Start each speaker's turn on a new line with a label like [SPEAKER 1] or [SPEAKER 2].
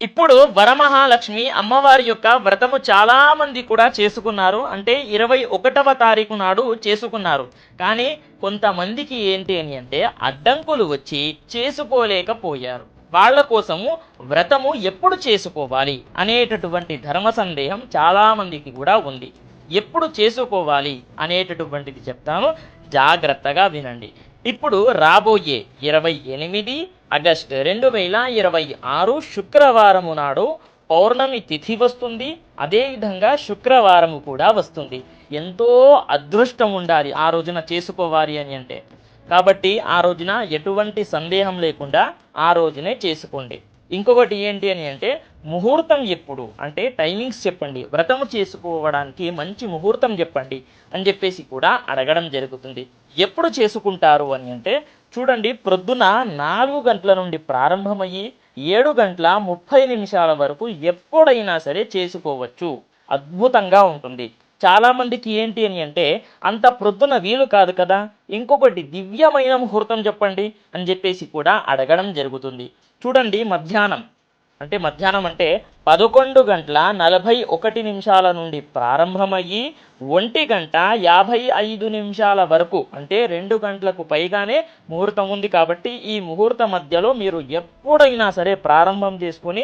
[SPEAKER 1] ఇప్పుడు వరమహాలక్ష్మి అమ్మవారి యొక్క వ్రతము చాలా మంది కూడా చేసుకున్నారు. అంటే 21వ తారీఖు నాడు చేసుకున్నారు. కానీ కొంతమందికి ఏంటి అని అంటే అడ్డంకులు వచ్చి చేసుకోలేకపోయారు. వాళ్ళ కోసము వ్రతము ఎప్పుడు చేసుకోవాలి అనేటటువంటి ధర్మ సందేహం చాలా మందికి కూడా ఉంది. ఎప్పుడు చేసుకోవాలి అనేటటువంటిది చెప్తాను, జాగ్రత్తగా వినండి. ఇప్పుడు రాబోయే 28 ఆగస్టు 2026 శుక్రవారము నాడు పౌర్ణమి తిథి వస్తుంది. అదేవిధంగా శుక్రవారము కూడా వస్తుంది. ఎంతో అదృష్టం ఉండాలి ఆ రోజున చేసుకోవాలి అని అంటే. కాబట్టి ఆ రోజున ఎటువంటి సందేహం లేకుండా ఆ రోజునే చేసుకోండి. ఇంకొకటి ఏంటి అని అంటే ముహూర్తం ఎప్పుడు అంటే టైమింగ్స్ చెప్పండి, వ్రతము చేసుకోవడానికి మంచి ముహూర్తం చెప్పండి అని చెప్పేసి కూడా అడగడం జరుగుతుంది. ఎప్పుడు చేసుకుంటారు అని అంటే చూడండి, ప్రొద్దున 4 గంటల నుండి ప్రారంభమయ్యి 7 గంటల 30 నిమిషాల వరకు ఎప్పుడైనా సరే చేసుకోవచ్చు. అద్భుతంగా ఉంటుంది. చాలామందికి ఏంటి అని అంటే అంత ప్రొద్దున వీలు కాదు కదా, ఇంకొకటి దివ్యమైన ముహూర్తం చెప్పండి అని చెప్పేసి కూడా అడగడం జరుగుతుంది. చూడండి, మధ్యాహ్నం అంటే 11 గంటల 41 నిమిషాల నుండి ప్రారంభమయ్యి 1 గంట 55 నిమిషాల వరకు, అంటే 2 గంటలకు పైగానే ముహూర్తం ఉంది. కాబట్టి ఈ ముహూర్త మధ్యలో మీరు ఎప్పుడైనా సరే ప్రారంభం చేసుకొని